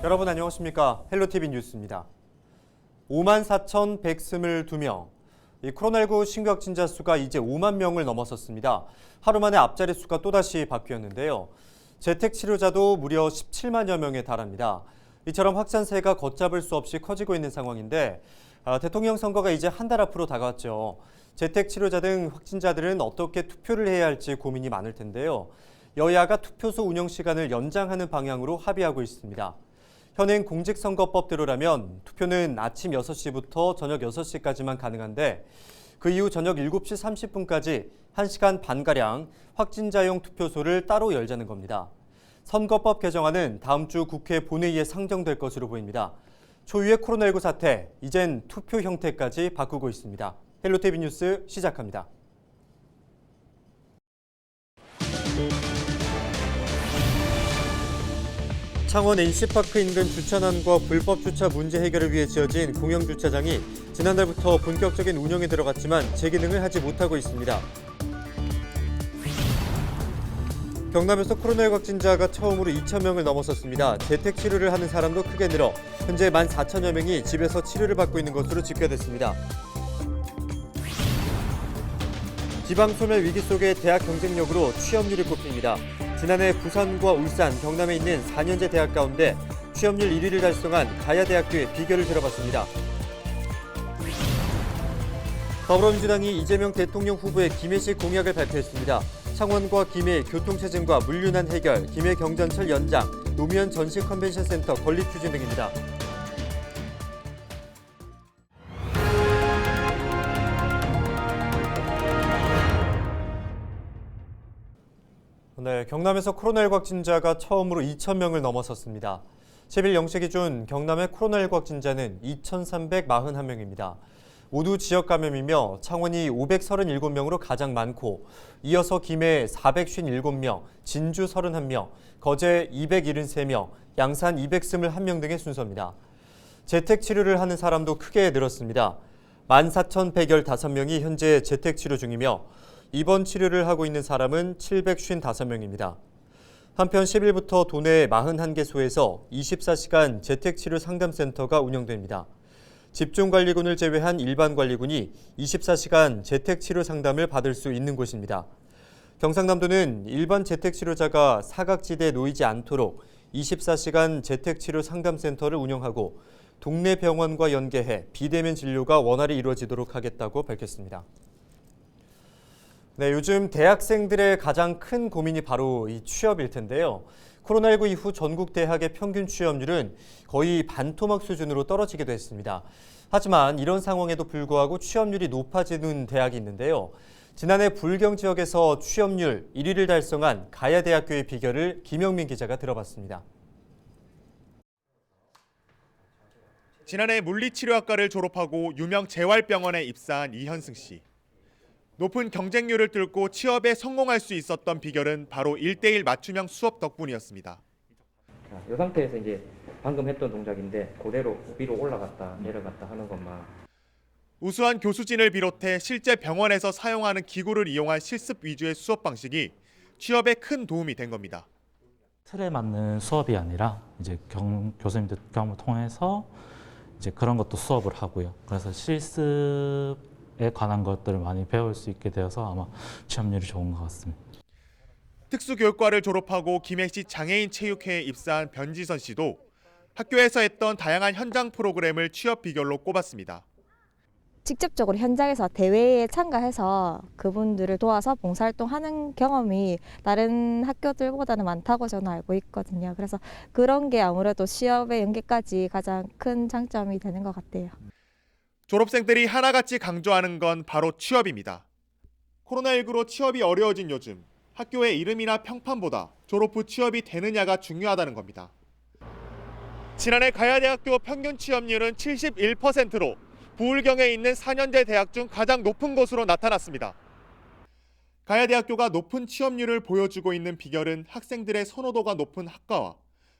여러분 안녕하십니까? 헬로티비 뉴스입니다. 54,122명. 이 코로나19 신규 확진자 수가 이제 5만 명을 넘어섰습니다. 하루 만에 앞자리 수가 또다시 바뀌었는데요. 재택 치료자도 무려 17만여 명에 달합니다. 이처럼 확산세가 걷잡을 수 없이 커지고 있는 상황인데 대통령 선거가 이제 한 달 앞으로 다가왔죠. 재택 치료자 등 확진자들은 어떻게 투표를 해야 할지 고민이 많을 텐데요. 여야가 투표소 운영 시간을 연장하는 방향으로 합의하고 있습니다. 현행 공직선거법대로라면 투표는 아침 6시부터 저녁 6시까지만 가능한데 그 이후 저녁 7시 30분까지 1시간 반가량 확진자용 투표소를 따로 열자는 겁니다. 선거법 개정안은 다음 주 국회 본회의에 상정될 것으로 보입니다. 초유의 코로나19 사태, 이젠 투표 형태까지 바꾸고 있습니다. 헬로티비 뉴스 시작합니다. 창원 NC파크 인근 주차난과 불법 주차 문제 해결을 위해 지어진 공영주차장이 지난달부터 본격적인 운영에 들어갔지만 재기능을 하지 못하고 있습니다. 경남에서 코로나19 확진자가 처음으로 2,000명을 넘어섰습니다. 재택 치료를 하는 사람도 크게 늘어 현재 14,000여 명이 집에서 치료를 받고 있는 것으로 집계됐습니다. 지방소멸 위기 속의 대학 경쟁력으로 취업률이 꼽힙니다. 지난해 부산과 울산, 경남에 있는 4년제 대학 가운데 취업률 1위를 달성한 가야대학교의 비결을 들어봤습니다. 더불어민주당이 이재명 대통령 후보의 김해식 공약을 발표했습니다. 창원과 김해 교통체증과 물류난 해결, 김해 경전철 연장, 노무현 전시 컨벤션 센터 건립 추진 등입니다. 네, 경남에서 코로나19 확진자가 처음으로 2,000명을 넘어섰습니다. 10일 0시 기준 경남의 코로나19 확진자는 2,341명입니다. 모두 지역 감염이며 창원이 537명으로 가장 많고 이어서 김해 457명, 진주 31명, 거제 273명, 양산 221명 등의 순서입니다. 재택 치료를 하는 사람도 크게 늘었습니다. 14,115명이 현재 재택 치료 중이며 입원 치료를 하고 있는 사람은 755명입니다. 한편 10일부터 도내 41개소에서 24시간 재택치료 상담센터가 운영됩니다. 집중관리군을 제외한 일반 관리군이 24시간 재택치료 상담을 받을 수 있는 곳입니다. 경상남도는 일반 재택치료자가 사각지대에 놓이지 않도록 24시간 재택치료 상담센터를 운영하고 동네 병원과 연계해 비대면 진료가 원활히 이루어지도록 하겠다고 밝혔습니다. 네, 요즘 대학생들의 가장 큰 고민이 바로 이 취업일 텐데요. 코로나19 이후 전국 대학의 평균 취업률은 거의 반토막 수준으로 떨어지기도 했습니다. 하지만 이런 상황에도 불구하고 취업률이 높아지는 대학이 있는데요. 지난해 불경 지역에서 취업률 1위를 달성한 가야대학교의 비결을 김영민 기자가 들어봤습니다. 지난해 물리치료학과를 졸업하고 유명 재활병원에 입사한 이현승 씨. 높은 경쟁률을 뚫고 취업에 성공할 수 있었던 비결은 바로 1:1 맞춤형 수업 덕분이었습니다. 이 상태에서 이제 방금 했던 동작인데 그대로 위로 올라갔다 내려갔다 하는 것만. 우수한 교수진을 비롯해 실제 병원에서 사용하는 기구를 이용한 실습 위주의 수업 방식이 취업에 큰 도움이 된 겁니다. 틀에 맞는 수업이 아니라 이제 교수님들 경험을 통해서 이제 그런 것도 수업을 하고요. 그래서 실습에 관한 것들을 많이 배울 수 있게 되어서 아마 취업률이 좋은 것 같습니다. 특수교육과를 졸업하고 김해시 장애인 체육회에 입사한 변지선 씨도 학교에서 했던 다양한 현장 프로그램을 취업 비결로 꼽았습니다. 직접적으로 현장에서 대회에 참가해서 그분들을 도와서 봉사활동하는 경험이 다른 학교들보다는 많다고 저는 알고 있거든요. 그래서 그런 게 아무래도 취업의 연계까지 가장 큰 장점이 되는 것 같아요. 졸업생들이 하나같이 강조하는 건 바로 취업입니다. 코로나19로 취업이 어려워진 요즘 학교의 이름이나 평판보다 졸업 후 취업이 되느냐가 중요하다는 겁니다. 지난해 가야대학교 평균 취업률은 71%로 부울경에 있는 4년제 대학 중 가장 높은 곳으로 나타났습니다. 가야대학교가 높은 취업률을 보여주고 있는 비결은 학생들의 선호도가 높은 학과와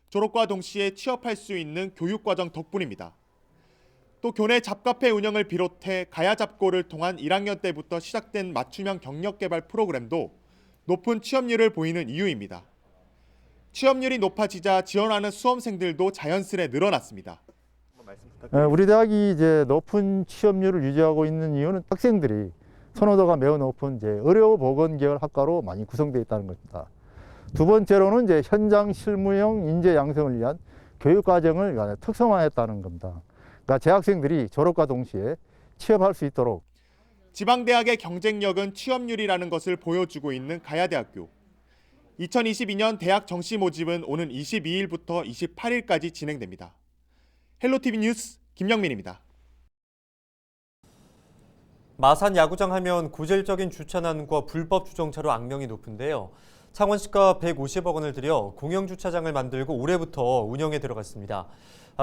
졸업과 동시에 취업할 수 있는 교육과정 덕분입니다. 또 교내 잡카페 운영을 비롯해 가야잡고를 통한 1학년 때부터 시작된 맞춤형 경력개발 프로그램도 높은 취업률을 보이는 이유입니다. 취업률이 높아지자 지원하는 수험생들도 자연스레 늘어났습니다. 우리 대학이 이제 높은 취업률을 유지하고 있는 이유는 학생들이 선호도가 매우 높은 이제 의료 보건 계열 학과로 많이 구성되어 있다는 것입니다. 두 번째로는 이제 현장 실무형 인재 양성을 위한 교육 과정을 특성화했다는 겁니다. 그러니까 재학생들이 졸업과 동시에 취업할 수 있도록. 지방대학의 경쟁력은 취업률이라는 것을 보여주고 있는 가야대학교. 2022년 대학 정시 모집은 오는 22일부터 28일까지 진행됩니다. 헬로티비 뉴스 김영민입니다. 마산 야구장 하면 고질적인 주차난과 불법 주정차로 악명이 높은데요. 창원시가 150억 원을 들여 공영주차장을 만들고 올해부터 운영에 들어갔습니다.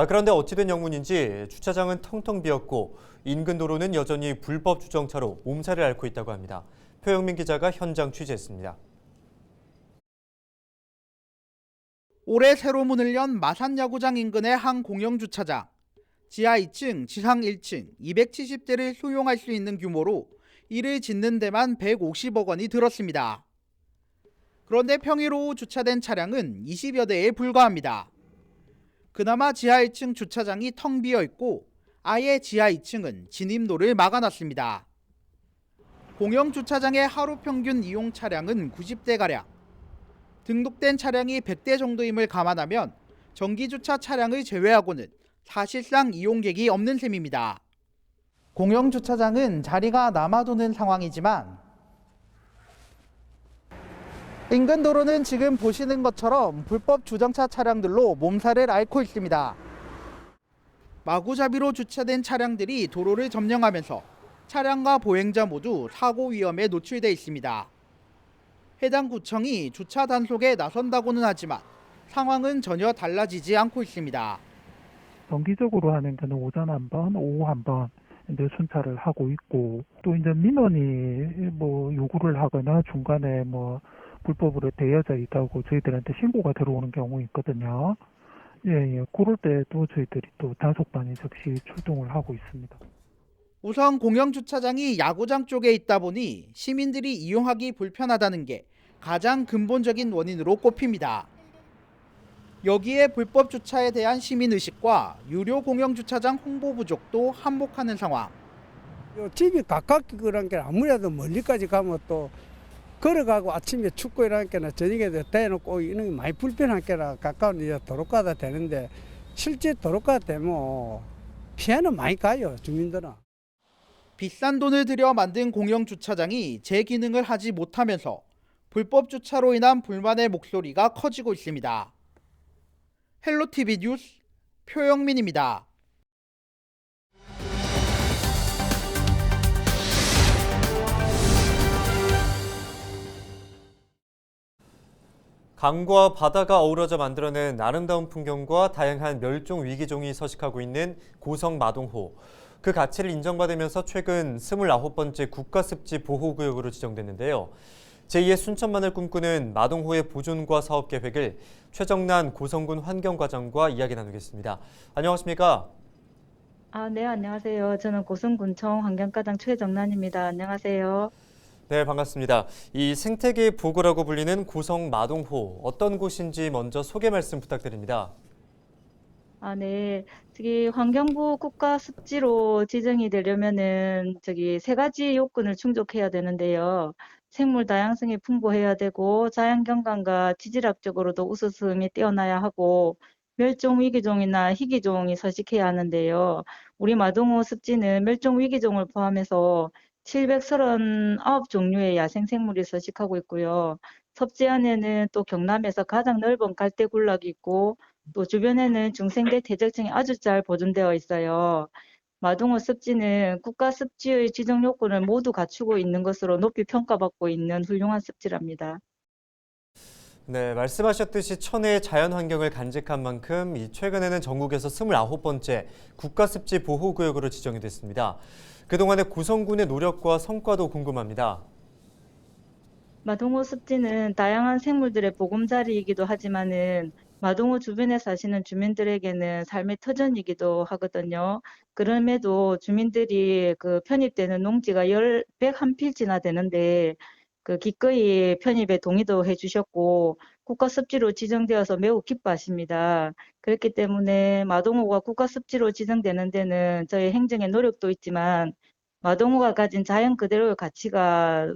그런데 어찌된 영문인지 주차장은 텅텅 비었고 인근 도로는 여전히 불법 주정차로 몸살을 앓고 있다고 합니다. 표영민 기자가 현장 취재했습니다. 올해 새로 문을 연 마산 야구장 인근의 한 공영주차장. 지하 2층, 지상 1층 270대를 소용할 수 있는 규모로 이를 짓는 데만 150억 원이 들었습니다. 그런데 평일 오후 주차된 차량은 20여 대에 불과합니다. 그나마 지하 1층 주차장이 텅 비어 있고 아예 지하 2층은 진입로를 막아놨습니다. 공영주차장의 하루 평균 이용 차량은 90대가량. 등록된 차량이 100대 정도임을 감안하면 정기주차 차량을 제외하고는 사실상 이용객이 없는 셈입니다. 공영주차장은 자리가 남아도는 상황이지만 인근 도로는 지금 보시는 것처럼 불법 주정차 차량들로 몸살을 앓고 있습니다. 마구잡이로 주차된 차량들이 도로를 점령하면서 차량과 보행자 모두 사고 위험에 노출돼 있습니다. 해당 구청이 주차 단속에 나선다고는 하지만 상황은 전혀 달라지지 않고 있습니다. 정기적으로 하는 거는 오전 한 번, 오후 한 번 이제 순찰을 하고 있고, 또 이제 민원이 뭐 요구를 하거나 중간에 뭐 불법으로 되어져 있다고 저희들한테 신고가 들어오는 경우 있거든요. 예, 그럴 때도 저희들이 또 단속반이 즉시 출동을 하고 있습니다. 우선 공영주차장이 야구장 쪽에 있다 보니 시민들이 이용하기 불편하다는 게 가장 근본적인 원인으로 꼽힙니다. 여기에 불법 주차에 대한 시민의식과 유료 공영주차장 홍보 부족도 한몫하는 상황. 집이 가깝게 그런 게 아무래도 멀리까지 가면 또 걸어가고 아침에 춥고 이러니까 저녁에 대놓고 이런 게 많이 불편한 게라 가까운 이제 도로가다 되는데 실제 도로가 되면 피해는 많이 가요, 주민들은. 비싼 돈을 들여 만든 공영주차장이 제 기능을 하지 못하면서 불법 주차로 인한 불만의 목소리가 커지고 있습니다. 헬로티비 뉴스 표영민입니다. 강과 바다가 어우러져 만들어낸 아름다운 풍경과 다양한 멸종 위기종이 서식하고 있는 고성 마동호. 그 가치를 인정받으면서 최근 29번째 국가습지 보호구역으로 지정됐는데요. 제2의 순천만을 꿈꾸는 마동호의 보존과 사업 계획을 최정난 고성군 환경과장과 이야기 나누겠습니다. 안녕하십니까? 네, 안녕하세요. 저는 고성군청 환경과장 최정란입니다. 안녕하세요. 네, 반갑습니다. 이 생태계 보고라고 불리는 고성 마동호, 어떤 곳인지 먼저 소개 말씀 부탁드립니다. 네. 환경부 국가습지로 지정이 되려면은 세 가지 요건을 충족해야 되는데요. 생물 다양성이 풍부해야 되고 자연경관과 지질학적으로도 우수성이 뛰어나야 하고 멸종위기종이나 희귀종이 서식해야 하는데요. 우리 마동호 습지는 멸종위기종을 포함해서 739종류의 야생생물이 서식하고 있고요. 섭지 안에는 또 경남에서 가장 넓은 갈대군락이 있고 또 주변에는 중생대 대적층이 아주 잘 보존되어 있어요. 마동호 습지는 국가습지의 지정 요건을 모두 갖추고 있는 것으로 높이 평가받고 있는 훌륭한 습지랍니다. 네, 말씀하셨듯이 천혜의 자연환경을 간직한 만큼 최근에는 전국에서 29번째 국가습지 보호구역으로 지정이 됐습니다. 그동안의 고성군의 노력과 성과도 궁금합니다. 마동호 습지는 다양한 생물들의 보금자리이기도 하지만은 마동호 주변에 사시는 주민들에게는 삶의 터전이기도 하거든요. 그럼에도 주민들이 편입되는 농지가 101필지나 되는데 기꺼이 편입에 동의도 해주셨고 국가습지로 지정되어서 매우 기뻐하십니다. 그렇기 때문에 마동호가 국가습지로 지정되는 데는 저희 행정의 노력도 있지만 마동호가 가진 자연 그대로의 가치가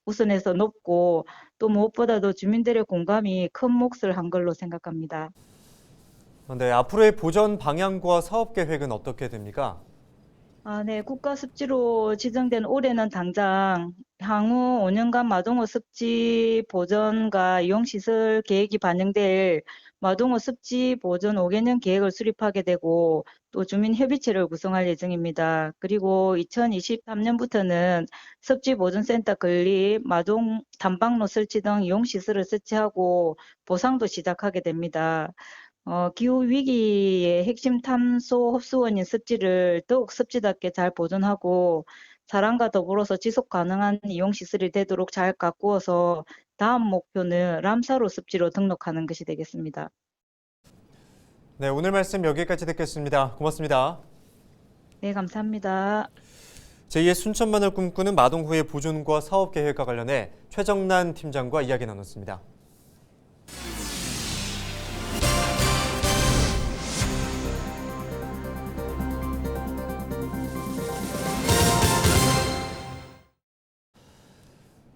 우선해서 높고 또 무엇보다도 주민들의 공감이 큰 몫을 한 걸로 생각합니다. 네, 앞으로의 보전 방향과 사업 계획은 어떻게 됩니까? 네, 국가습지로 지정된 올해는 당장 향후 5년간 마동호 습지 보전과 이용시설 계획이 반영될 마동호 습지 보전 5개년 계획을 수립하게 되고 또 주민협의체를 구성할 예정입니다. 그리고 2023년부터는 습지 보전센터 건립, 마동 탐방로 설치 등 이용시설을 설치하고 보상도 시작하게 됩니다. 기후 위기의 핵심 탄소 흡수원인 습지를 더욱 습지답게 잘 보존하고 사람과 더불어서 지속 가능한 이용 시설이 되도록 잘 가꾸어서 다음 목표는 람사로 습지로 등록하는 것이 되겠습니다. 네, 오늘 말씀 여기까지 듣겠습니다. 고맙습니다. 네, 감사합니다. 제2의 순천만을 꿈꾸는 마동호의 보존과 사업 계획과 관련해 최정난 팀장과 이야기 나눴습니다.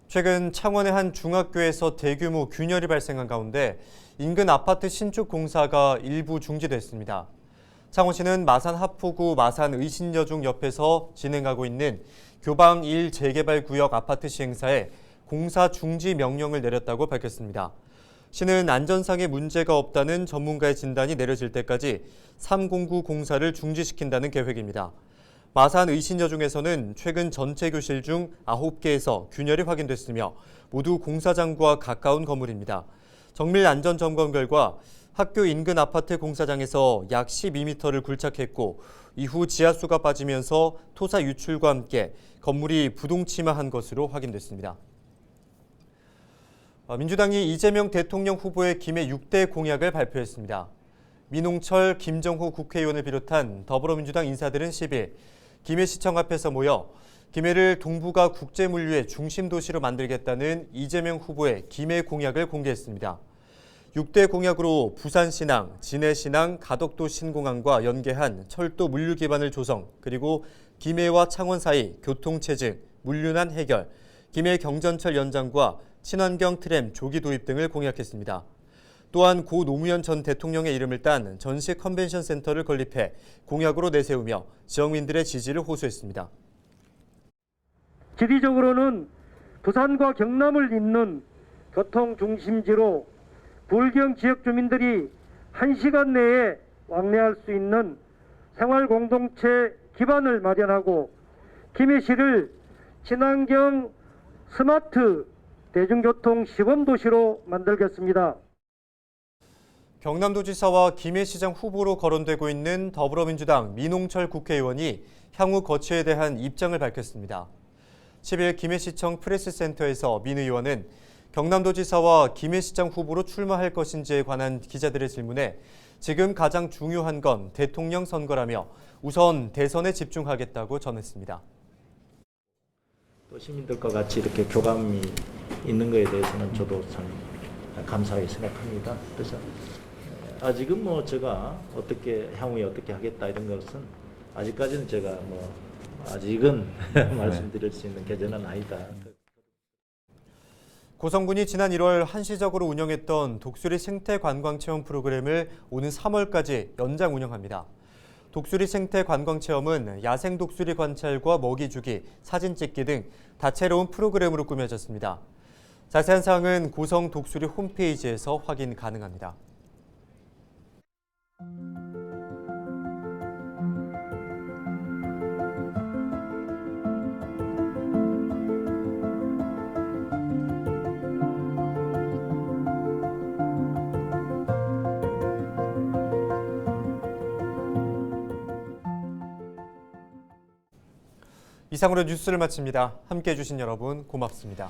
최근 창원의 한 중학교에서 대규모 균열이 발생한 가운데 인근 아파트 신축 공사가 일부 중지됐습니다. 창원시는 마산 하포구 마산 의신여중 옆에서 진행하고 있는 교방 1 재개발 구역 아파트 시행사에 공사 중지 명령을 내렸다고 밝혔습니다. 시는 안전상의 문제가 없다는 전문가의 진단이 내려질 때까지 309 공사를 중지시킨다는 계획입니다. 마산 의신여중에서는 최근 전체 교실 중 9개에서 균열이 확인됐으며 모두 공사장과 가까운 건물입니다. 정밀 안전 점검 결과 학교 인근 아파트 공사장에서 약 12m를 굴착했고 이후 지하수가 빠지면서 토사 유출과 함께 건물이 부동침하한 것으로 확인됐습니다. 민주당이 이재명 대통령 후보의 김해 6대 공약을 발표했습니다. 민홍철, 김정호 국회의원을 비롯한 더불어민주당 인사들은 10일 김해시청 앞에서 모여 김해를 동북아 국제물류의 중심 도시로 만들겠다는 이재명 후보의 김해 공약을 공개했습니다. 6대 공약으로 부산신항, 진해신항, 가덕도 신공항과 연계한 철도 물류 기반을 조성, 그리고 김해와 창원 사이 교통체증, 물류난 해결, 김해 경전철 연장과 친환경 트램 조기 도입 등을 공약했습니다. 또한 고 노무현 전 대통령의 이름을 딴 전시 컨벤션 센터를 건립해 공약으로 내세우며 지역민들의 지지를 호소했습니다. 지리적으로는 부산과 경남을 잇는 교통 중심지로 불경 지역 주민들이 1시간 내에 왕래할 수 있는 생활 공동체 기반을 마련하고 김해시를 친환경 스마트 대중교통 시범도시로 만들겠습니다. 경남도지사와 김해시장 후보로 거론되고 있는 더불어민주당 민홍철 국회의원이 향후 거취에 대한 입장을 밝혔습니다. 10일 김해시청 프레스센터에서 민 의원은 경남도지사와 김해시장 후보로 출마할 것인지에 관한 기자들의 질문에 지금 가장 중요한 건 대통령 선거라며 우선 대선에 집중하겠다고 전했습니다. 또 시민들과 같이 이렇게 교감이 있는 것에 대해서는 저도 참 감사하게 생각합니다. 그래서 아직은 뭐 제가 향후에 어떻게 하겠다 이런 것은 아직까지는 제가 아직은 말씀드릴 수 있는 계제는 아니다. 고성군이 지난 1월 한시적으로 운영했던 독수리 생태 관광 체험 프로그램을 오는 3월까지 연장 운영합니다. 독수리 생태 관광 체험은 야생 독수리 관찰과 먹이 주기, 사진 찍기 등 다채로운 프로그램으로 꾸며졌습니다. 자세한 사항은 고성 독수리 홈페이지에서 확인 가능합니다. 이상으로 뉴스를 마칩니다. 함께해 주신 여러분 고맙습니다.